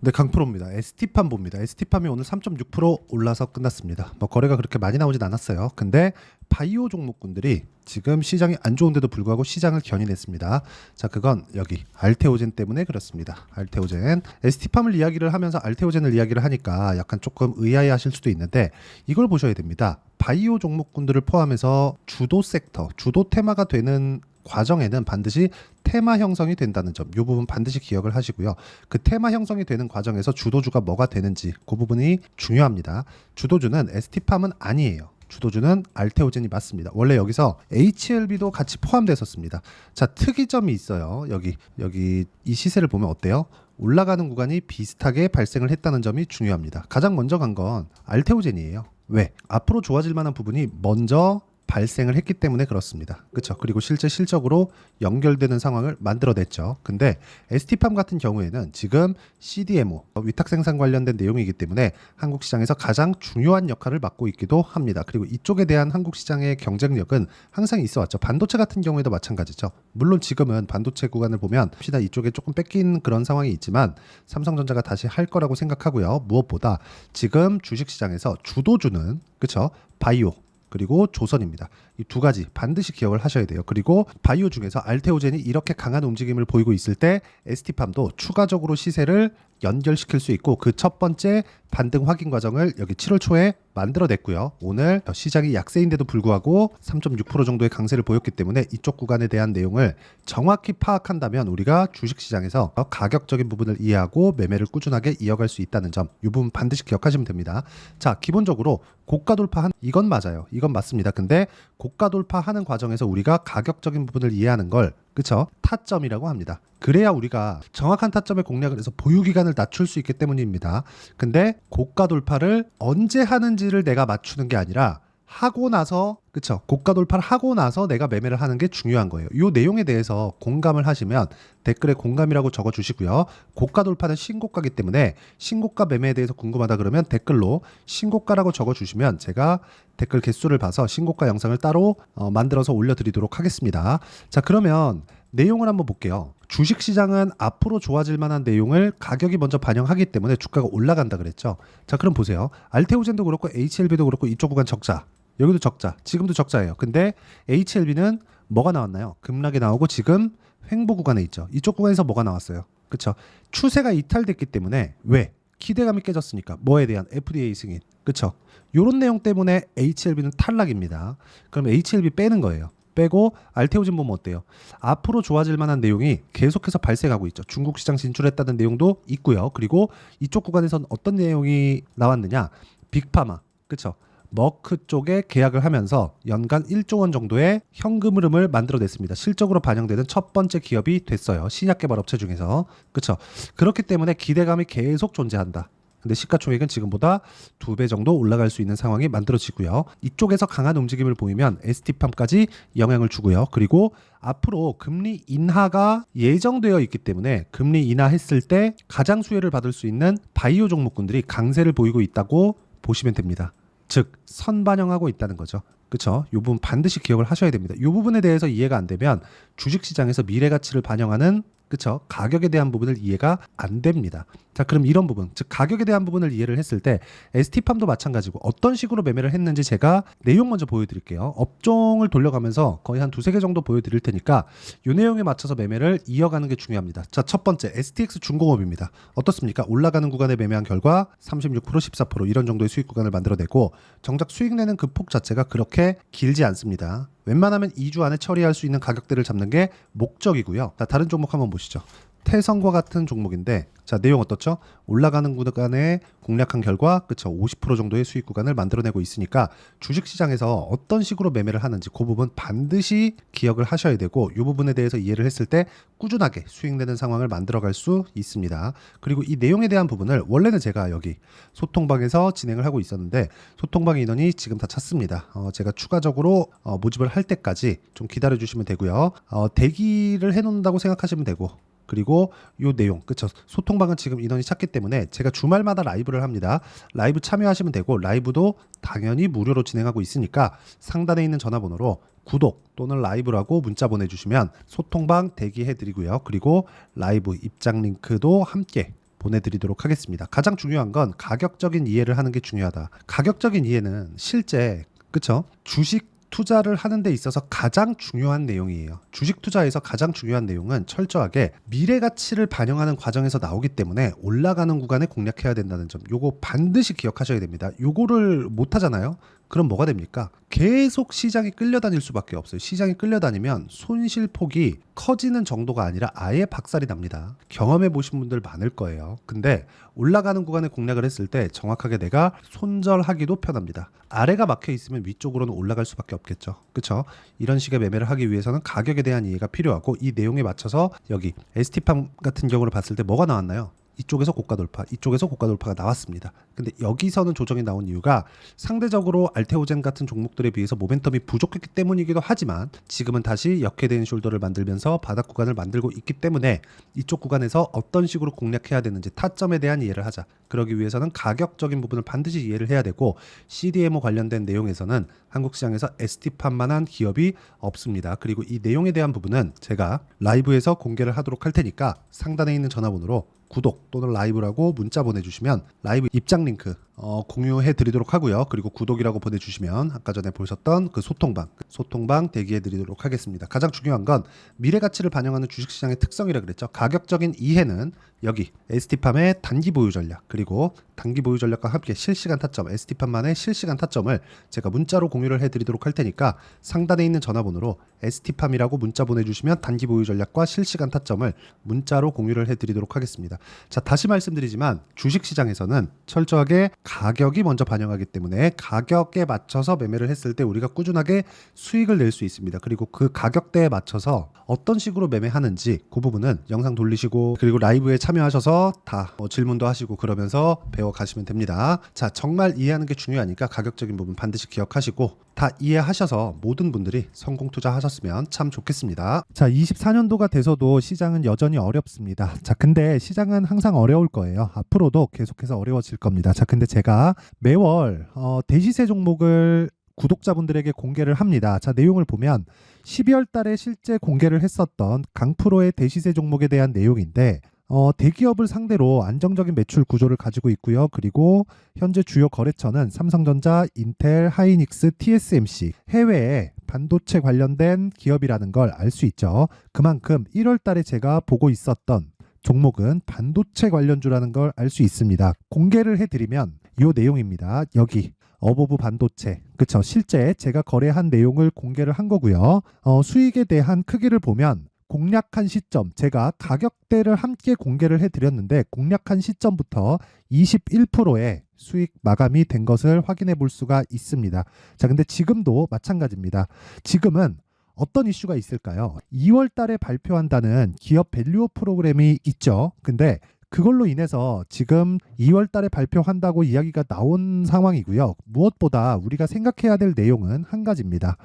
네, 강프로입니다. ST팜 봅니다. ST팜이 오늘 3.6% 올라서 끝났습니다. 뭐 거래가 그렇게 많이 나오진 않았어요. 근데 바이오 종목군들이 지금 시장이 안 좋은데도 불구하고 시장을 견인했습니다. 자, 그건 여기 알테오젠 때문에 그렇습니다. 알테오젠. ST팜을 이야기를 하면서 알테오젠을 이야기를 하니까 약간 조금 의아해하실 수도 있는데 이걸 보셔야 됩니다. 바이오 종목군들을 포함해서 주도 섹터, 주도 테마가 되는 과정에는 반드시 테마 형성이 된다는 점, 이 부분 반드시 기억을 하시고요. 그 테마 형성이 되는 과정에서 주도주가 뭐가 되는지 그 부분이 중요합니다. 주도주는 ST팜은 아니에요. 주도주는 알테오젠이 맞습니다. 원래 여기서 HLB도 같이 포함됐었습니다. 자, 특이점이 있어요. 여기 이 시세를 보면 어때요? 올라가는 구간이 비슷하게 발생을 했다는 점이 중요합니다. 가장 먼저 간 건 알테오젠이에요. 왜? 앞으로 좋아질 만한 부분이 먼저 발생을 했기 때문에 그렇습니다. 그렇죠? 그리고 실제 실적으로 연결되는 상황을 만들어냈죠. 근데 ST팜 같은 경우에는 지금 CDMO, 위탁 생산 관련된 내용이기 때문에 한국 시장에서 가장 중요한 역할을 맡고 있기도 합니다. 그리고 이쪽에 대한 한국 시장의 경쟁력은 항상 있어 왔죠. 반도체 같은 경우에도 마찬가지죠. 물론 지금은 반도체 구간을 보면 혹시나 이쪽에 조금 뺏긴 그런 상황이 있지만 삼성전자가 다시 할 거라고 생각하고요. 무엇보다 지금 주식시장에서 주도주는 그렇죠? 바이오 그리고 조선입니다. 이 두 가지 반드시 기억을 하셔야 돼요. 그리고 바이오 중에서 알테오젠이 이렇게 강한 움직임을 보이고 있을 때 ST팜도 추가적으로 시세를 연결시킬 수 있고 그 첫 번째 반등 확인 과정을 여기 7월 초에 만들어냈고요. 오늘 시장이 약세인데도 불구하고 3.6% 정도의 강세를 보였기 때문에 이쪽 구간에 대한 내용을 정확히 파악한다면 우리가 주식시장에서 가격적인 부분을 이해하고 매매를 꾸준하게 이어갈 수 있다는 점, 이 부분 반드시 기억하시면 됩니다. 자, 기본적으로 고가 돌파한 이건 맞아요. 이건 맞습니다. 근데 고가 돌파하는 과정에서 우리가 가격적인 부분을 이해하는 걸 그쵸? 타점이라고 합니다. 그래야 우리가 정확한 타점에 공략을 해서 보유 기간을 낮출 수 있기 때문입니다. 근데 고가 돌파를 언제 하는지를 내가 맞추는 게 아니라 하고 나서 그쵸? 고가 돌파를 하고 나서 내가 매매를 하는 게 중요한 거예요. 이 내용에 대해서 공감을 하시면 댓글에 공감이라고 적어주시고요. 고가 돌파는 신고가이기 때문에 신고가 매매에 대해서 궁금하다 그러면 댓글로 신고가라고 적어주시면 제가 댓글 개수를 봐서 신고가 영상을 따로 만들어서 올려드리도록 하겠습니다. 자, 그러면 내용을 한번 볼게요. 주식시장은 앞으로 좋아질 만한 내용을 가격이 먼저 반영하기 때문에 주가가 올라간다 그랬죠. 자, 그럼 보세요. 알테오젠도 그렇고 HLB도 그렇고 이쪽 구간 적자, 여기도 적자, 지금도 적자예요. 근데 HLB는 뭐가 나왔나요? 급락이 나오고 지금 횡보 구간에 있죠. 이쪽 구간에서 뭐가 나왔어요? 그쵸? 추세가 이탈됐기 때문에 왜? 기대감이 깨졌으니까. 뭐에 대한? FDA 승인. 그쵸? 요런 내용 때문에 HLB는 탈락입니다. 그럼 HLB 빼는 거예요. 빼고 알테오젠 보면 어때요? 앞으로 좋아질 만한 내용이 계속해서 발생하고 있죠. 중국 시장 진출했다는 내용도 있고요. 그리고 이쪽 구간에선 어떤 내용이 나왔느냐? 빅파마, 그쵸? 머크 쪽에 계약을 하면서 연간 1조 원 정도의 현금 흐름을 만들어냈습니다. 실적으로 반영되는 첫 번째 기업이 됐어요. 신약개발업체 중에서. 그쵸? 그렇기 때문에 기대감이 계속 존재한다. 근데 시가총액은 지금보다 2배 정도 올라갈 수 있는 상황이 만들어지고요. 이쪽에서 강한 움직임을 보이면 ST팜까지 영향을 주고요. 그리고 앞으로 금리 인하가 예정되어 있기 때문에 금리 인하했을 때 가장 수혜를 받을 수 있는 바이오 종목군들이 강세를 보이고 있다고 보시면 됩니다. 즉 선반영하고 있다는 거죠. 그렇죠? 이 부분 반드시 기억을 하셔야 됩니다. 이 부분에 대해서 이해가 안 되면 주식시장에서 미래가치를 반영하는 그쵸? 가격에 대한 부분을 이해가 안 됩니다. 자, 그럼 이런 부분, 즉 가격에 대한 부분을 이해를 했을 때 ST팜도 마찬가지고 어떤 식으로 매매를 했는지 제가 내용 먼저 보여드릴게요. 업종을 돌려가면서 거의 한 2-3개 정도 보여드릴 테니까 이 내용에 맞춰서 매매를 이어가는 게 중요합니다. 자, 첫 번째 STX 중공업입니다. 어떻습니까? 올라가는 구간에 매매한 결과 36%, 14% 이런 정도의 수익 구간을 만들어내고 정작 수익 내는 그 폭 자체가 그렇게 길지 않습니다. 웬만하면 2주 안에 처리할 수 있는 가격대를 잡는 게 목적이고요. 자, 다른 종목 한번 보시죠. 태성과 같은 종목인데 자, 내용 어떻죠? 올라가는 구간에 공략한 결과 그쵸? 50% 정도의 수익 구간을 만들어내고 있으니까 주식시장에서 어떤 식으로 매매를 하는지 그 부분 반드시 기억을 하셔야 되고 이 부분에 대해서 이해를 했을 때 꾸준하게 수익 내는 상황을 만들어갈 수 있습니다. 그리고 이 내용에 대한 부분을 원래는 제가 여기 소통방에서 진행을 하고 있었는데 소통방 인원이 지금 다 찼습니다. 제가 추가적으로 모집을 할 때까지 좀 기다려 주시면 되고요. 대기를 해놓는다고 생각하시면 되고 그리고 요 내용 그쵸? 소통방은 지금 인원이 찼기 때문에 제가 주말마다 라이브를 합니다. 라이브 참여하시면 되고 라이브도 당연히 무료로 진행하고 있으니까 상단에 있는 전화번호로 구독 또는 라이브라고 문자 보내주시면 소통방 대기해드리고요. 그리고 라이브 입장 링크도 함께 보내드리도록 하겠습니다. 가장 중요한 건 가격적인 이해를 하는 게 중요하다. 가격적인 이해는 실제 그쵸? 주식 투자를 하는 데 있어서 가장 중요한 내용이에요. 주식 투자에서 가장 중요한 내용은 철저하게 미래 가치를 반영하는 과정에서 나오기 때문에 올라가는 구간에 공략해야 된다는 점, 요거 반드시 기억하셔야 됩니다. 요거를 못 하잖아요. 그럼 뭐가 됩니까? 계속 시장이 끌려다닐 수밖에 없어요. 시장이 끌려다니면 손실폭이 커지는 정도가 아니라 아예 박살이 납니다. 경험해 보신 분들 많을 거예요. 근데 올라가는 구간에 공략을 했을 때 정확하게 내가 손절하기도 편합니다. 아래가 막혀 있으면 위쪽으로는 올라갈 수밖에 없겠죠. 그렇죠? 이런 식의 매매를 하기 위해서는 가격에 대한 이해가 필요하고, 이 내용에 맞춰서 여기 ST팜 같은 경우를 봤을 때 뭐가 나왔나요? 이쪽에서 고가 돌파, 이쪽에서 고가 돌파가 나왔습니다. 근데 여기서는 조정이 나온 이유가 상대적으로 알테오젠 같은 종목들에 비해서 모멘텀이 부족했기 때문이기도 하지만, 지금은 다시 역회된 숄더를 만들면서 바닥 구간을 만들고 있기 때문에 이쪽 구간에서 어떤 식으로 공략해야 되는지 타점에 대한 이해를 하자. 그러기 위해서는 가격적인 부분을 반드시 이해를 해야 되고, CDMO 관련된 내용에서는 한국 시장에서 ST팜만한 기업이 없습니다. 그리고 이 내용에 대한 부분은 제가 라이브에서 공개를 하도록 할 테니까 상단에 있는 전화번호로 구독 또는 라이브라고 문자 보내주시면 라이브 입장 링크 공유해 드리도록 하고요. 그리고 구독이라고 보내주시면 아까 전에 보셨던 그 소통방 대기해 드리도록 하겠습니다. 가장 중요한 건 미래 가치를 반영하는 주식시장의 특성이라 그랬죠. 가격적인 이해는 여기 ST팜의 단기 보유 전략, 그리고 단기 보유 전략과 함께 실시간 타점, ST팜만의 실시간 타점을 제가 문자로 공유를 해드리도록 할 테니까 상단에 있는 전화번호로 ST팜이라고 문자 보내주시면 단기 보유 전략과 실시간 타점을 문자로 공유를 해드리도록 하겠습니다. 자, 다시 말씀드리지만 주식시장에서는 철저하게 가격이 먼저 반영하기 때문에 가격에 맞춰서 매매를 했을 때 우리가 꾸준하게 수익을 낼 수 있습니다. 그리고 그 가격대에 맞춰서 어떤 식으로 매매하는지 그 부분은 영상 돌리시고, 그리고 라이브에 참여하셔서 다 질문도 하시고 그러면서 배워가시면 됩니다. 자, 정말 이해하는 게 중요하니까 가격적인 부분 반드시 기억하시고 다 이해하셔서 모든 분들이 성공 투자하셨으면 참 좋겠습니다. 자, 24년도가 돼서도 시장은 여전히 어렵습니다. 자, 근데 시장은 항상 어려울 거예요. 앞으로도 계속해서 어려워질 겁니다. 자, 근데 제가 매월 대시세 종목을 구독자분들에게 공개를 합니다. 자, 내용을 보면 12월 달에 실제 공개를 했었던 강프로의 대시세 종목에 대한 내용인데, 대기업을 상대로 안정적인 매출 구조를 가지고 있고요. 그리고 현재 주요 거래처는 삼성전자, 인텔, 하이닉스, TSMC, 해외에 반도체 관련된 기업이라는 걸 알 수 있죠. 그만큼 1월 달에 제가 보고 있었던 종목은 반도체 관련주라는 걸 알 수 있습니다. 공개를 해드리면 이 내용입니다. 여기 어보브 반도체, 그쵸? 실제 제가 거래한 내용을 공개를 한 거고요. 수익에 대한 크기를 보면 공략한 시점, 제가 가격대를 함께 공개를 해드렸는데 공략한 시점부터 21%의 수익 마감이 된 것을 확인해 볼 수가 있습니다. 자, 근데 지금도 마찬가지입니다. 지금은 어떤 이슈가 있을까요? 2월 달에 발표한다는 기업 밸류업 프로그램이 있죠. 근데 그걸로 인해서 지금 2월 달에 발표한다고 이야기가 나온 상황이고요. 무엇보다 우리가 생각해야 될 내용은 한 가지입니다.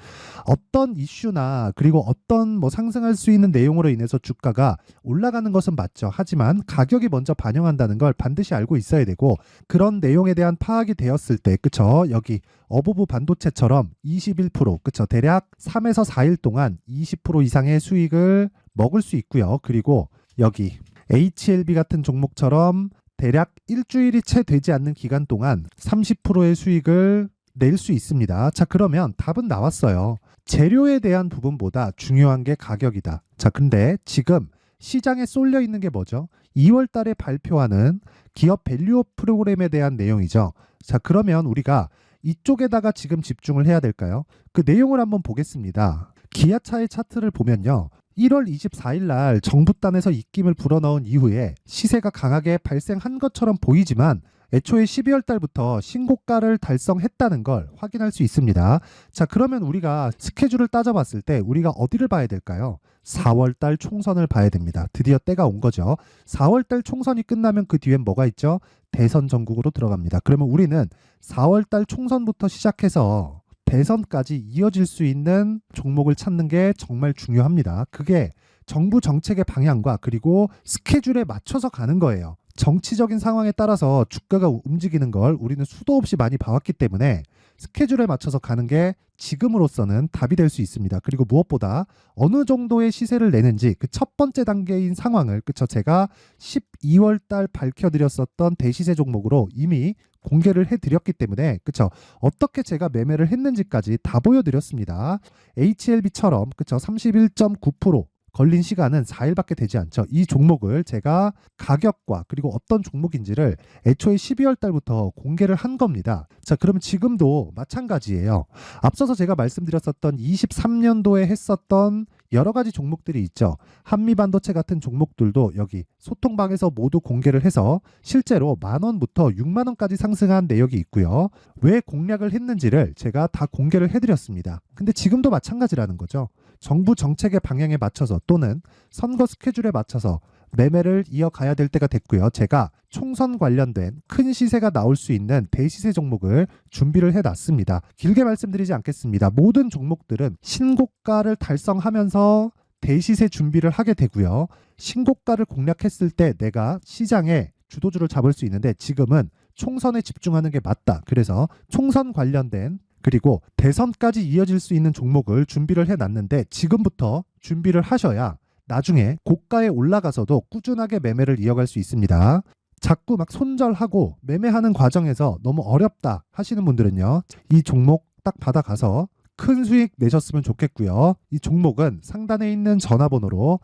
어떤 이슈나 그리고 어떤 상승할 수 있는 내용으로 인해서 주가가 올라가는 것은 맞죠. 하지만 가격이 먼저 반영한다는 걸 반드시 알고 있어야 되고, 그런 내용에 대한 파악이 되었을 때, 그쵸? 여기 어보브 반도체처럼 21%, 그쵸? 대략 3에서 4일 동안 20% 이상의 수익을 먹을 수 있고요. 그리고 여기 HLB 같은 종목처럼 대략 일주일이 채 되지 않는 기간 동안 30%의 수익을 낼 수 있습니다. 자, 그러면 답은 나왔어요. 재료에 대한 부분보다 중요한 게 가격이다. 자, 근데 지금 시장에 쏠려 있는 게 뭐죠? 2월 달에 발표하는 기업 밸류업 프로그램에 대한 내용이죠. 자, 그러면 우리가 이쪽에다가 지금 집중을 해야 될까요? 그 내용을 한번 보겠습니다. 기아차의 차트를 보면요. 1월 24일 날 정부단에서 입김을 불어넣은 이후에 시세가 강하게 발생한 것처럼 보이지만 애초에 12월 달부터 신고가를 달성했다는 걸 확인할 수 있습니다. 자, 그러면 우리가 스케줄을 따져봤을 때 우리가 어디를 봐야 될까요? 4월 달 총선을 봐야 됩니다. 드디어 때가 온 거죠. 4월 달 총선이 끝나면 그 뒤엔 뭐가 있죠? 대선 전국으로 들어갑니다. 그러면 우리는 4월 달 총선부터 시작해서 대선까지 이어질 수 있는 종목을 찾는 게 정말 중요합니다. 그게 정부 정책의 방향과 그리고 스케줄에 맞춰서 가는 거예요. 정치적인 상황에 따라서 주가가 움직이는 걸 우리는 수도 없이 많이 봐왔기 때문에 스케줄에 맞춰서 가는 게 지금으로서는 답이 될 수 있습니다. 그리고 무엇보다 어느 정도의 시세를 내는지 그 첫 번째 단계인 상황을 그쵸 제가 12월 달 밝혀드렸었던 대시세 종목으로 이미 공개를 해드렸기 때문에 그쵸 어떻게 제가 매매를 했는지까지 다 보여드렸습니다. HLB처럼 그쵸 31.9% 걸린 시간은 4일밖에 되지 않죠. 이 종목을 제가 가격과 그리고 어떤 종목인지를 애초에 12월 달부터 공개를 한 겁니다. 자, 그러면 지금도 마찬가지예요. 앞서서 제가 말씀드렸었던 23년도에 했었던 여러 가지 종목들이 있죠. 한미반도체 같은 종목들도 여기 소통방에서 모두 공개를 해서 실제로 10,000원부터 60,000원까지 상승한 내역이 있고요. 왜 공략을 했는지를 제가 다 공개를 해드렸습니다. 근데 지금도 마찬가지라는 거죠. 정부 정책의 방향에 맞춰서 또는 선거 스케줄에 맞춰서 매매를 이어가야 될 때가 됐고요. 제가 총선 관련된 큰 시세가 나올 수 있는 대시세 종목을 준비를 해놨습니다. 길게 말씀드리지 않겠습니다. 모든 종목들은 신고가를 달성하면서 대시세 준비를 하게 되고요. 신고가를 공략했을 때 내가 시장에 주도주를 잡을 수 있는데 지금은 총선에 집중하는 게 맞다. 그래서 총선 관련된 그리고 대선까지 이어질 수 있는 종목을 준비를 해놨는데 지금부터 준비를 하셔야 나중에 고가에 올라가서도 꾸준하게 매매를 이어갈 수 있습니다. 자꾸 막 손절하고 매매하는 과정에서 너무 어렵다 하시는 분들은요. 이 종목 딱 받아가서 큰 수익 내셨으면 좋겠고요. 이 종목은 상단에 있는 전화번호로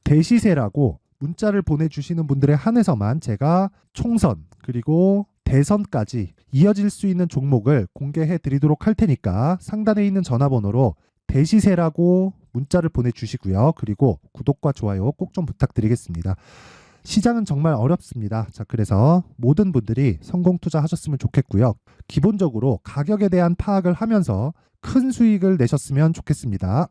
대시세라고 문자를 보내주시는 분들에 한해서만 제가 총선 그리고 대선까지 이어질 수 있는 종목을 공개해 드리도록 할 테니까 상단에 있는 전화번호로 대시세라고 문자를 보내주시고요. 그리고 구독과 좋아요 꼭 좀 부탁드리겠습니다. 시장은 정말 어렵습니다. 자, 그래서 모든 분들이 성공 투자하셨으면 좋겠고요. 기본적으로 가격에 대한 파악을 하면서 큰 수익을 내셨으면 좋겠습니다.